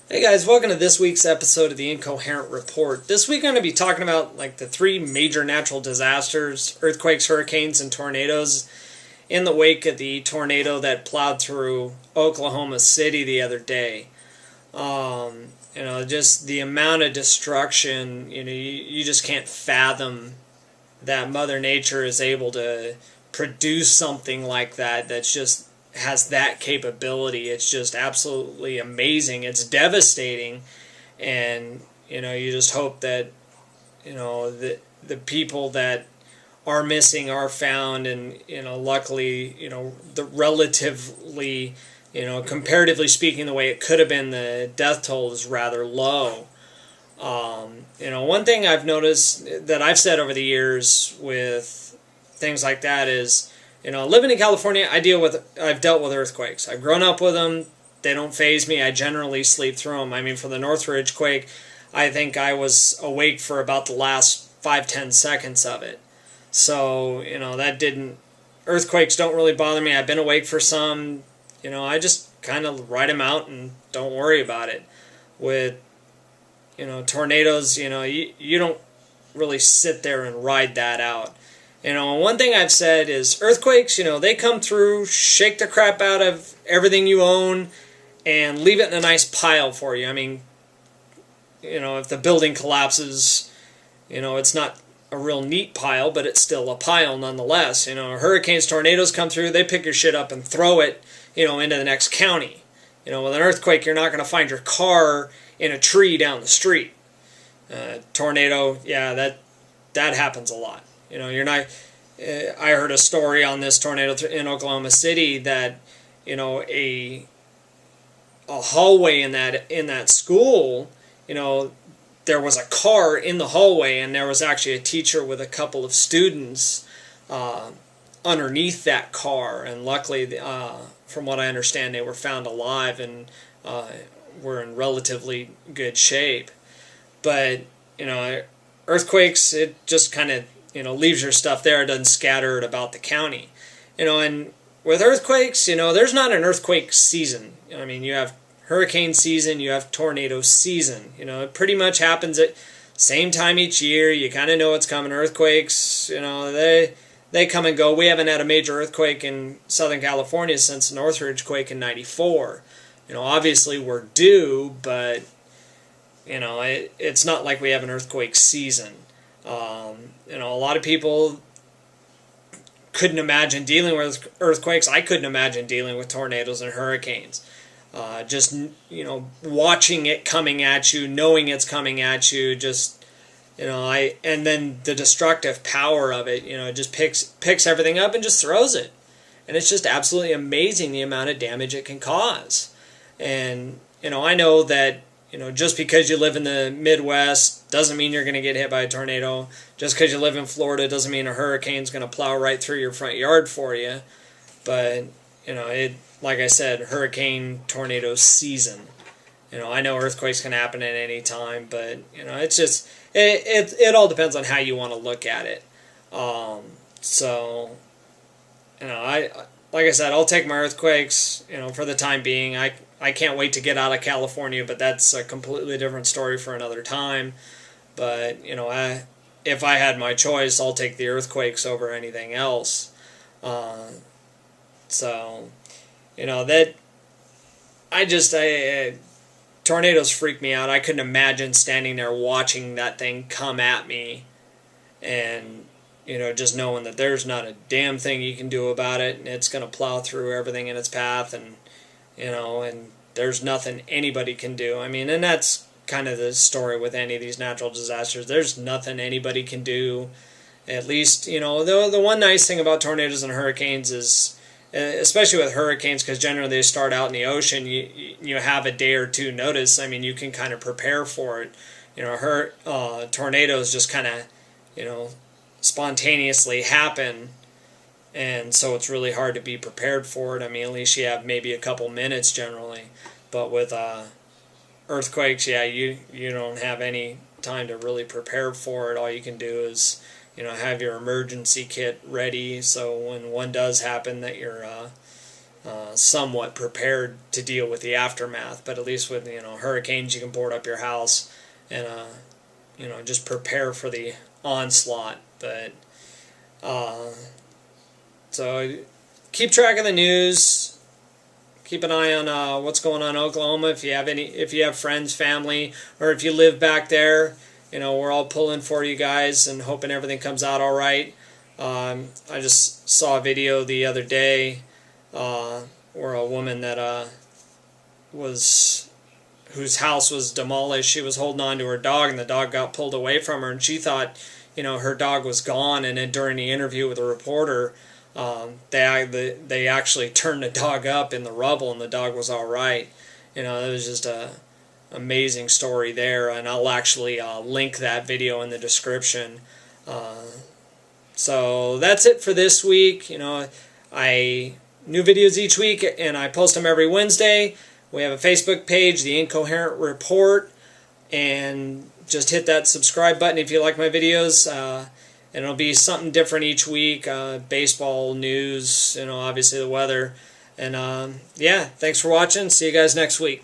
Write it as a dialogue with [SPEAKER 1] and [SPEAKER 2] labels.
[SPEAKER 1] Hey guys, welcome to this week's episode of the Incoherent Report. This week I'm going to be talking about the three major natural disasters, earthquakes, hurricanes, and tornadoes in the wake of the tornado that plowed through Oklahoma City the other day. Just the amount of destruction, you just can't fathom that Mother Nature is able to produce something like that that's just has that capability. It's just absolutely amazing. It's devastating, and you just hope that the people that are missing are found, and luckily the relatively comparatively speaking, the way it could have been, the death toll is rather low. One thing I've noticed that I've said over the years with things like that is, living in California, I've dealt with earthquakes. I've grown up with them. They don't faze me. I generally sleep through them. I mean, for the Northridge quake, I think I was awake for about the last 5-10 seconds of it. So, that didn't. Earthquakes don't really bother me. I've been awake for some. I just kind of ride them out and don't worry about it. With tornadoes, you don't really sit there and ride that out. One thing I've said is earthquakes, they come through, shake the crap out of everything you own, and leave it in a nice pile for you. I mean, if the building collapses, it's not a real neat pile, but it's still a pile nonetheless. Hurricanes, tornadoes come through, they pick your shit up and throw it, into the next county. With an earthquake, you're not going to find your car in a tree down the street. Tornado, yeah, that happens a lot. You're not. I heard a story on this tornado in Oklahoma City that a hallway in that school, there was a car in the hallway, and there was actually a teacher with a couple of students underneath that car, and luckily, from what I understand, they were found alive and were in relatively good shape. But earthquakes, it just kind of leaves your stuff there. It doesn't scatter it about the county. And with earthquakes, there's not an earthquake season. I mean, you have hurricane season, you have tornado season. It pretty much happens at same time each year. You kind of know it's coming. Earthquakes, they come and go. We haven't had a major earthquake in Southern California since the Northridge quake in '94. Obviously we're due, but it's not like we have an earthquake season. A lot of people couldn't imagine dealing with earthquakes. I couldn't imagine dealing with tornadoes and hurricanes. Just watching it coming at you, knowing it's coming at you, just and then the destructive power of it. It just picks everything up and just throws it, and it's just absolutely amazing the amount of damage it can cause. And I know that. Just because you live in the Midwest doesn't mean you're going to get hit by a tornado. Just because you live in Florida doesn't mean a hurricane's going to plow right through your front yard for you. But, like I said, hurricane, tornado season. I know earthquakes can happen at any time, but, it's just, it all depends on how you want to look at it. Like I said, I'll take my earthquakes, for the time being. I can't wait to get out of California, but that's a completely different story for another time. But, if I had my choice, I'll take the earthquakes over anything else. Tornadoes freak me out. I couldn't imagine standing there watching that thing come at me and, just knowing that there's not a damn thing you can do about it, and it's going to plow through everything in its path, and there's nothing anybody can do. I mean, and that's kind of the story with any of these natural disasters. There's nothing anybody can do. At least, the one nice thing about tornadoes and hurricanes is, especially with hurricanes, because generally they start out in the ocean, you have a day or two notice. I mean, you can kind of prepare for it. Tornadoes just kind of, spontaneously happen. And so it's really hard to be prepared for it. I mean, at least you have maybe a couple minutes generally. But with earthquakes, yeah, you don't have any time to really prepare for it. All you can do is, have your emergency kit ready, so when one does happen, that you're somewhat prepared to deal with the aftermath. But at least with hurricanes, you can board up your house and just prepare for the onslaught. But so keep track of the news. Keep an eye on what's going on in Oklahoma. If you have friends, family, or if you live back there, we're all pulling for you guys and hoping everything comes out all right. I just saw a video the other day where a woman that whose house was demolished. She was holding on to her dog, and the dog got pulled away from her, and she thought her dog was gone. And then during the interview with the reporter, they actually turned the dog up in the rubble, and the dog was all right. It was just a amazing story there, and I'll actually link that video in the description. So that's it for this week. I new videos each week, and I post them every Wednesday. We have a Facebook page, the Incoherent Report, and just hit that subscribe button if you like my videos. And it'll be something different each week. Baseball news, obviously the weather. And yeah, thanks for watching. See you guys next week.